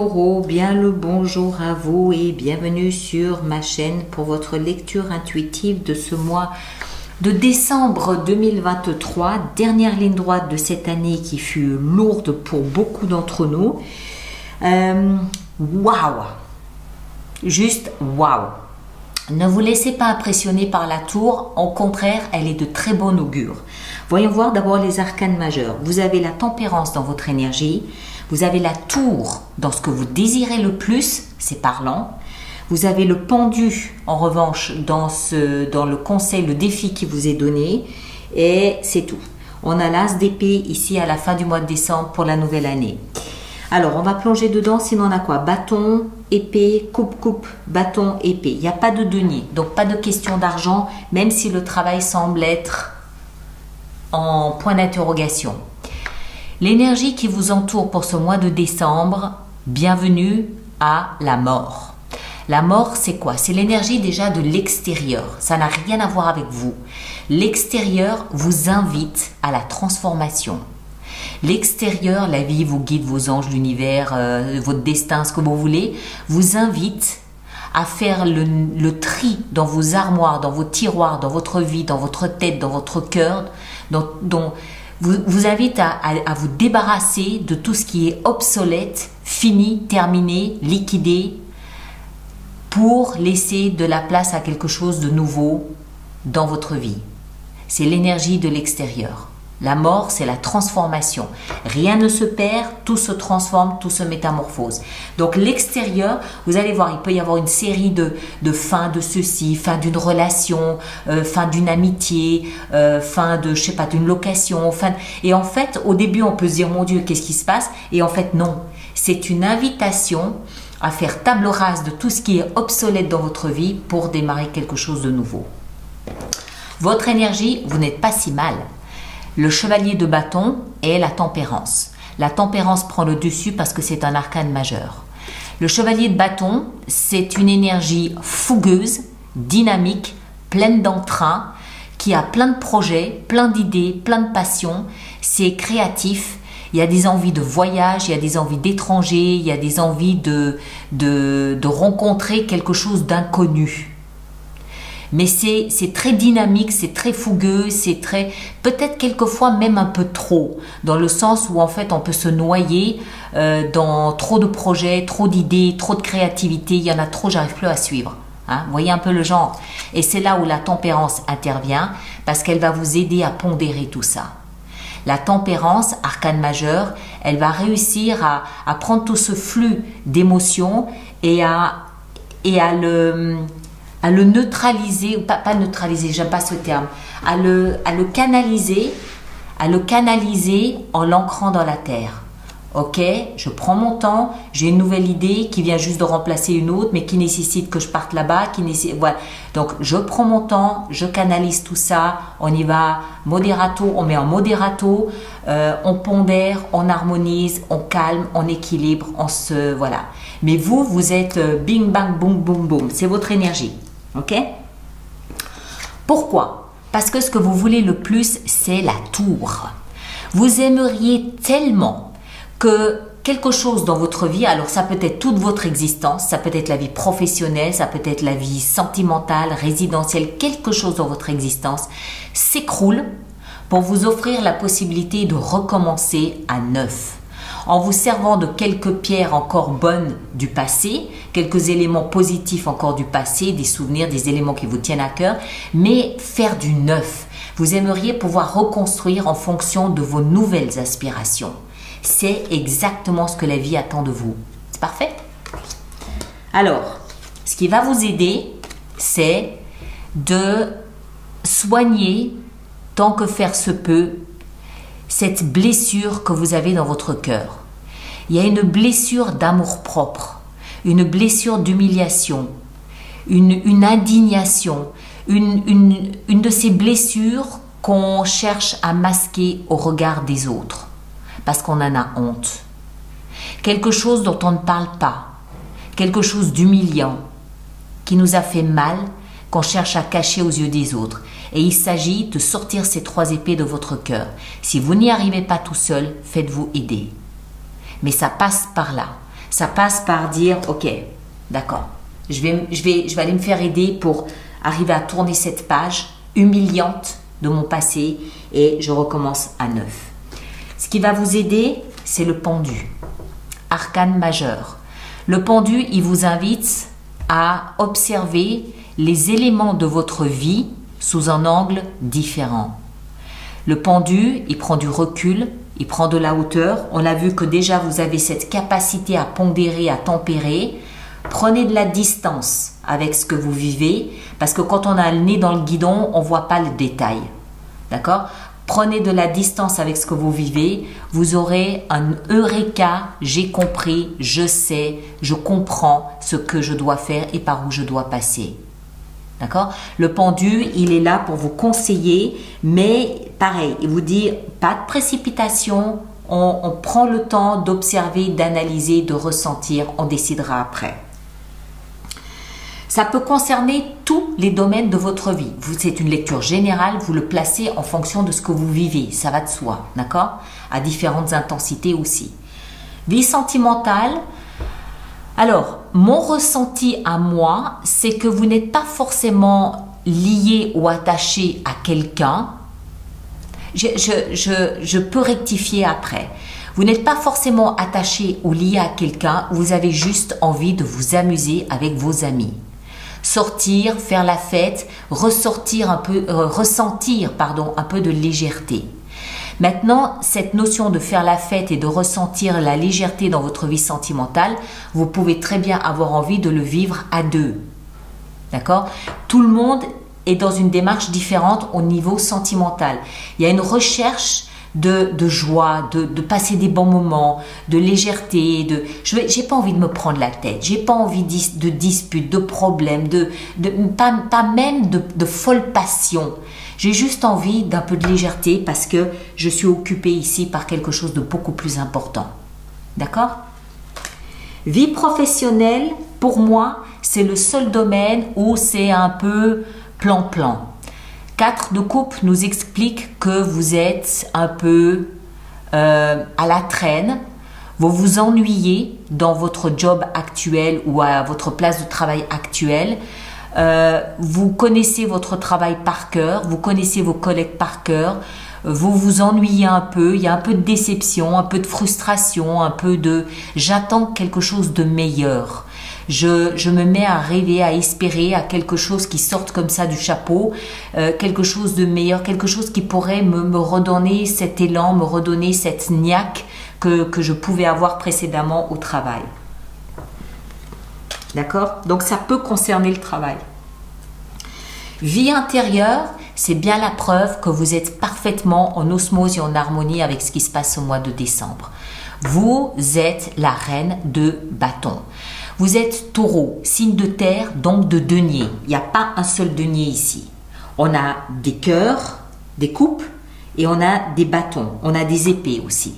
Taureau, bien le bonjour à vous et bienvenue sur ma chaîne pour votre lecture intuitive de ce mois de décembre 2023, dernière ligne droite de cette année qui fut lourde pour beaucoup d'entre nous. Waouh! Juste waouh! Ne vous laissez pas impressionner par la tour, au contraire, elle est de très bon augure. Voyons voir d'abord les arcanes majeurs. Vous avez la tempérance dans votre énergie, vous avez la tour dans ce que vous désirez le plus, c'est parlant. Vous avez le pendu, en revanche, dans le conseil, le défi qui vous est donné, et c'est tout. On a l'as d'épée ici à la fin du mois de décembre pour la nouvelle année. Alors, on va plonger dedans, sinon on a quoi? Bâton, épée, coupe, bâton, épée. Il n'y a pas de denier, donc pas de question d'argent, même si le travail semble être en point d'interrogation. L'énergie qui vous entoure pour ce mois de décembre, bienvenue à la mort. La mort, c'est quoi? C'est l'énergie déjà de l'extérieur. Ça n'a rien à voir avec vous. L'extérieur vous invite à la transformation. L'extérieur, la vie, vos guides, vos anges, l'univers, votre destin, ce que vous voulez, vous invite à faire le tri dans vos armoires, dans vos tiroirs, dans votre vie, dans votre tête, dans votre cœur, vous invite à vous débarrasser de tout ce qui est obsolète, fini, terminé, liquidé, pour laisser de la place à quelque chose de nouveau dans votre vie. C'est l'énergie de l'extérieur. La mort, c'est la transformation. Rien ne se perd, tout se transforme, tout se métamorphose. Donc l'extérieur, vous allez voir, il peut y avoir une série de fins de ceci, fin d'une relation, fin d'une amitié, fin de, je sais pas, d'une location. Et en fait, au début, on peut se dire, mon Dieu, qu'est-ce qui se passe? Et en fait, non. C'est une invitation à faire table rase de tout ce qui est obsolète dans votre vie pour démarrer quelque chose de nouveau. Votre énergie, vous n'êtes pas si mal. Le chevalier de bâton est la tempérance. La tempérance prend le dessus parce que c'est un arcane majeur. Le chevalier de bâton, c'est une énergie fougueuse, dynamique, pleine d'entrain, qui a plein de projets, plein d'idées, plein de passions. C'est créatif. Il y a des envies de voyage, il y a des envies d'étranger, il y a des envies de rencontrer quelque chose d'inconnu. Mais c'est très dynamique, c'est très fougueux, c'est très, peut-être quelquefois même un peu trop, dans le sens où en fait on peut se noyer dans trop de projets, trop d'idées, trop de créativité, il y en a trop, j'arrive plus à suivre. Hein, vous voyez un peu le genre. Et c'est là où la tempérance intervient, parce qu'elle va vous aider à pondérer tout ça. La tempérance, arcane majeur, elle va réussir à prendre tout ce flux d'émotions et à le neutraliser, ou pas neutraliser, j'aime pas ce terme, à le canaliser en l'ancrant dans la terre. Ok, je prends mon temps, j'ai une nouvelle idée qui vient juste de remplacer une autre, mais qui nécessite que je parte là-bas, voilà. Donc je prends mon temps, je canalise tout ça, on y va moderato, on met en moderato, on pondère, on harmonise, on calme, on équilibre, voilà. Mais vous êtes bing bang boum boum boum, c'est votre énergie. Ok? Pourquoi? Parce que ce que vous voulez le plus, c'est la tour. Vous aimeriez tellement que quelque chose dans votre vie, alors ça peut être toute votre existence, ça peut être la vie professionnelle, ça peut être la vie sentimentale, résidentielle, quelque chose dans votre existence s'écroule pour vous offrir la possibilité de recommencer à neuf. En vous servant de quelques pierres encore bonnes du passé, quelques éléments positifs encore du passé, des souvenirs, des éléments qui vous tiennent à cœur, mais faire du neuf. Vous aimeriez pouvoir reconstruire en fonction de vos nouvelles aspirations. C'est exactement ce que la vie attend de vous. C'est parfait? Alors, ce qui va vous aider, c'est de soigner, tant que faire se peut, cette blessure que vous avez dans votre cœur. Il y a une blessure d'amour-propre, une blessure d'humiliation, une indignation, une de ces blessures qu'on cherche à masquer au regard des autres, parce qu'on en a honte. Quelque chose dont on ne parle pas, quelque chose d'humiliant, qui nous a fait mal, qu'on cherche à cacher aux yeux des autres. Et il s'agit de sortir ces trois épées de votre cœur. Si vous n'y arrivez pas tout seul, faites-vous aider. Mais ça passe par là. Ça passe par dire, ok, d'accord, je vais aller me faire aider pour arriver à tourner cette page humiliante de mon passé et je recommence à neuf. Ce qui va vous aider, c'est le pendu, arcane majeur. Le pendu, il vous invite à observer les éléments de votre vie sous un angle différent. Le pendu, il prend du recul, il prend de la hauteur. On a vu que déjà vous avez cette capacité à pondérer, à tempérer. Prenez de la distance avec ce que vous vivez parce que quand on a le nez dans le guidon, on ne voit pas le détail. D'accord ? Prenez de la distance avec ce que vous vivez. Vous aurez un eureka, j'ai compris, je sais, je comprends ce que je dois faire et par où je dois passer. D'accord ? Le pendu, il est là pour vous conseiller, mais pareil, il vous dit pas de précipitation, on prend le temps d'observer, d'analyser, de ressentir, on décidera après. Ça peut concerner tous les domaines de votre vie. C'est une lecture générale, vous le placez en fonction de ce que vous vivez, ça va de soi, d'accord ? À différentes intensités aussi. Vie sentimentale. Alors, mon ressenti à moi, c'est que vous n'êtes pas forcément lié ou attaché à quelqu'un. Je peux rectifier après. Vous n'êtes pas forcément attaché ou lié à quelqu'un, vous avez juste envie de vous amuser avec vos amis. Sortir, faire la fête, ressentir un peu de légèreté. Maintenant, cette notion de faire la fête et de ressentir la légèreté dans votre vie sentimentale, vous pouvez très bien avoir envie de le vivre à deux. D'accord ? Tout le monde est dans une démarche différente au niveau sentimental. Il y a une recherche de joie, de passer des bons moments, de légèreté. J'ai pas envie de me prendre la tête, j'ai pas envie de disputes, de problèmes, pas même de folle passion. J'ai juste envie d'un peu de légèreté parce que je suis occupée ici par quelque chose de beaucoup plus important. D'accord ? Vie professionnelle, pour moi, c'est le seul domaine où c'est un peu plan-plan. 4 de coupe nous explique que vous êtes un peu à la traîne, vous vous ennuyez dans votre job actuel ou à votre place de travail actuelle. Vous connaissez votre travail par cœur, vous connaissez vos collègues par cœur, vous vous ennuyez un peu, il y a un peu de déception, un peu de frustration, un peu de « j'attends quelque chose de meilleur ». Je me mets à rêver, à espérer à quelque chose qui sorte comme ça du chapeau, quelque chose de meilleur, quelque chose qui pourrait me redonner cet élan, me redonner cette niaque que je pouvais avoir précédemment au travail. D'accord ? Donc ça peut concerner le travail. Vie intérieure, c'est bien la preuve que vous êtes parfaitement en osmose et en harmonie avec ce qui se passe au mois de décembre. Vous êtes la reine de bâton. Vous êtes taureau, signe de terre, donc de denier. Il n'y a pas un seul denier ici. On a des cœurs, des coupes et on a des bâtons. On a des épées aussi.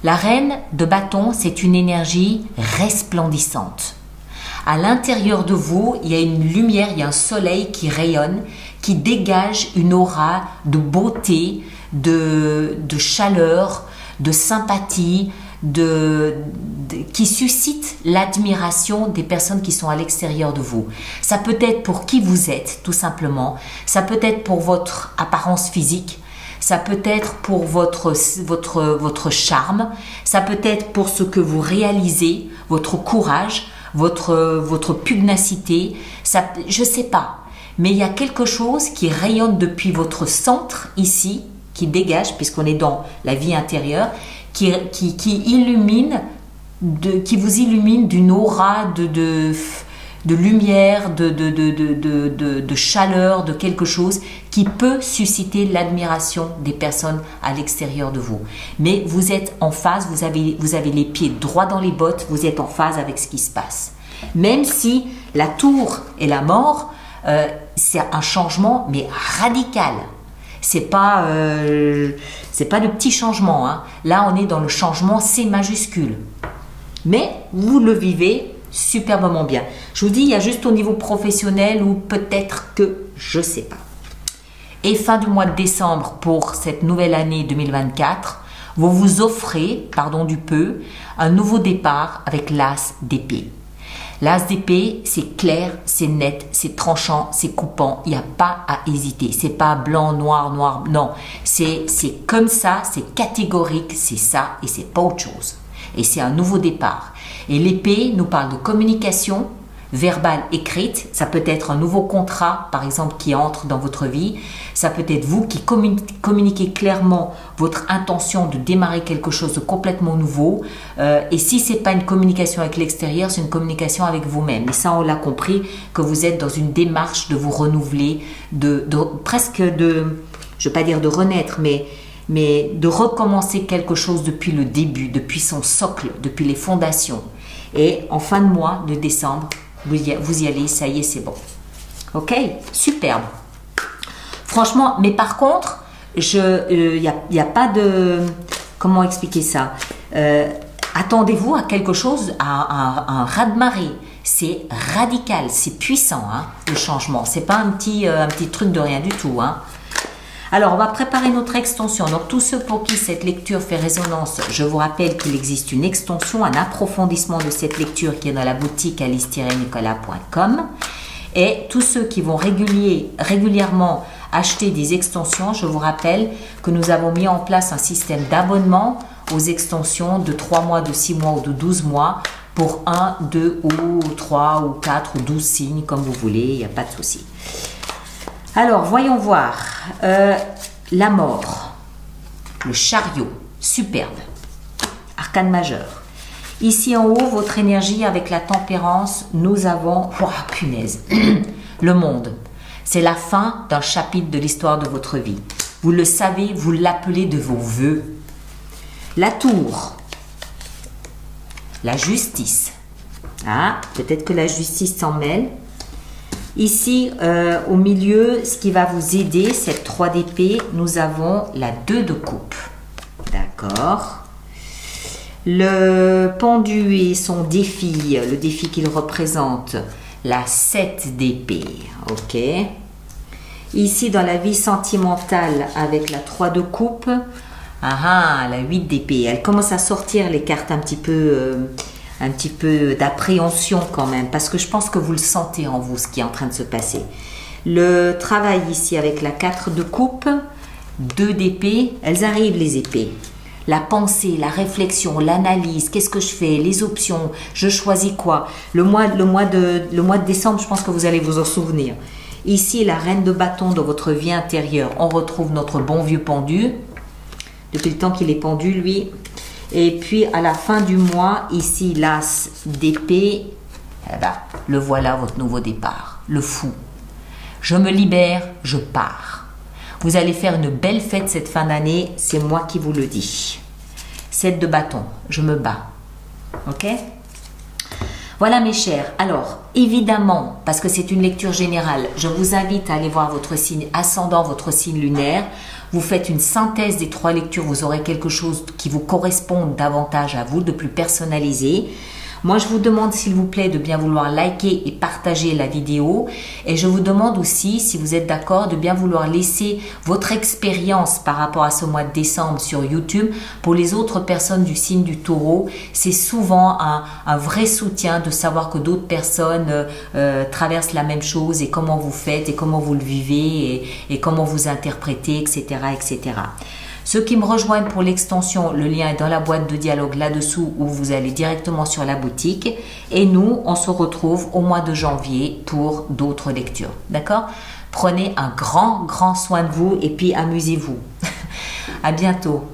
La reine de bâton, c'est une énergie resplendissante. À l'intérieur de vous, il y a une lumière, il y a un soleil qui rayonne, qui dégage une aura de beauté, de chaleur, de sympathie, qui suscite l'admiration des personnes qui sont à l'extérieur de vous. Ça peut être pour qui vous êtes, tout simplement. Ça peut être pour votre apparence physique. Ça peut être pour votre charme. Ça peut être pour ce que vous réalisez, votre courage, votre pugnacité. Je ne sais pas. Mais il y a quelque chose qui rayonne depuis votre centre ici, qui dégage, puisqu'on est dans la vie intérieure, qui vous illumine d'une aura de lumière, de chaleur, de quelque chose qui peut susciter l'admiration des personnes à l'extérieur de vous. Mais vous êtes en phase, vous avez les pieds droits dans les bottes, vous êtes en phase avec ce qui se passe. Même si la tour et la mort, c'est un changement, mais radical. C'est pas de petits changements. Hein. Là, on est dans le changement C majuscule. Mais vous le vivez superbement bien. Je vous dis, il y a juste au niveau professionnel ou peut-être que je ne sais pas. Et fin du mois de décembre pour cette nouvelle année 2024, Vous vous offrez, pardon du peu, un nouveau départ avec l'as d'épée. L'as d'épée, c'est clair, c'est net, c'est tranchant, c'est coupant. Il n'y a pas à hésiter. C'est pas blanc, noir, noir. Non, c'est comme ça, c'est catégorique, c'est ça et c'est pas autre chose. Et c'est un nouveau départ. Et l'épée nous parle de communication verbale écrite. Ça peut être un nouveau contrat, par exemple, qui entre dans votre vie. Ça peut être vous qui communiquez clairement votre intention de démarrer quelque chose de complètement nouveau. Et si c'est pas une communication avec l'extérieur, c'est une communication avec vous-même. Et ça, on l'a compris, que vous êtes dans une démarche de vous renouveler, presque de, je ne vais pas dire de renaître, mais de recommencer quelque chose depuis le début, depuis son socle, depuis les fondations. Et en fin de mois de décembre, vous y allez, ça y est, c'est bon. Ok, superbe. Franchement, mais par contre, il y a pas de... Comment expliquer ça? Attendez-vous à quelque chose, à un raz-de-marée. C'est radical, c'est puissant, hein, le changement. C'est pas un petit truc de rien du tout, hein. Alors, on va préparer notre extension. Donc, tous ceux pour qui cette lecture fait résonance, je vous rappelle qu'il existe une extension, un approfondissement de cette lecture qui est dans la boutique alice-nicolas.com. Et tous ceux qui vont régulièrement acheter des extensions, je vous rappelle que nous avons mis en place un système d'abonnement aux extensions de 3 mois, de 6 mois ou de 12 mois pour 1, 2 ou 3 ou 4 ou 12 signes, comme vous voulez, il n'y a pas de souci. Alors, voyons voir. La mort, le chariot, superbe, arcane majeur. Ici en haut, votre énergie avec la tempérance, nous avons, oh punaise, le monde. C'est la fin d'un chapitre de l'histoire de votre vie. Vous le savez, vous l'appelez de vos voeux. La tour, la justice. Ah, peut-être que la justice s'en mêle. Ici, au milieu, ce qui va vous aider, cette 3 d'épée, nous avons la 2 de coupe. D'accord. Le pendu et son défi, le défi qu'il représente, la 7 d'épée. Ok. Ici, dans la vie sentimentale, avec la 3 de coupe, la 8 d'épée. Elle commence à sortir les cartes un petit peu d'appréhension quand même, parce que je pense que vous le sentez en vous, ce qui est en train de se passer. Le travail ici avec la 4 de coupe, 2 d'épée, elles arrivent les épées. La pensée, la réflexion, l'analyse, qu'est-ce que je fais, les options, je choisis quoi. Le mois de décembre, je pense que vous allez vous en souvenir. Ici, la reine de bâton dans votre vie intérieure, on retrouve notre bon vieux pendu. Depuis le temps qu'il est pendu, lui. Et puis, à la fin du mois, ici, l'as d'épée, eh ben, le voilà, votre nouveau départ. Le fou. Je me libère, je pars. Vous allez faire une belle fête cette fin d'année, c'est moi qui vous le dis. 7 de bâton, je me bats. Ok? Voilà mes chers. Alors, évidemment, parce que c'est une lecture générale, je vous invite à aller voir votre signe ascendant, votre signe lunaire. Vous faites une synthèse des 3 lectures, vous aurez quelque chose qui vous corresponde davantage à vous, de plus personnalisé. Moi, je vous demande, s'il vous plaît, de bien vouloir liker et partager la vidéo. Et je vous demande aussi, si vous êtes d'accord, de bien vouloir laisser votre expérience par rapport à ce mois de décembre sur YouTube. Pour les autres personnes du signe du taureau, c'est souvent un vrai soutien de savoir que d'autres personnes traversent la même chose et comment vous faites et comment vous le vivez et comment vous interprétez, etc., etc. Ceux qui me rejoignent pour l'extension, le lien est dans la boîte de dialogue là-dessous où vous allez directement sur la boutique. Et nous, on se retrouve au mois de janvier pour d'autres lectures. D'accord? Prenez un grand soin de vous et puis amusez-vous. À bientôt.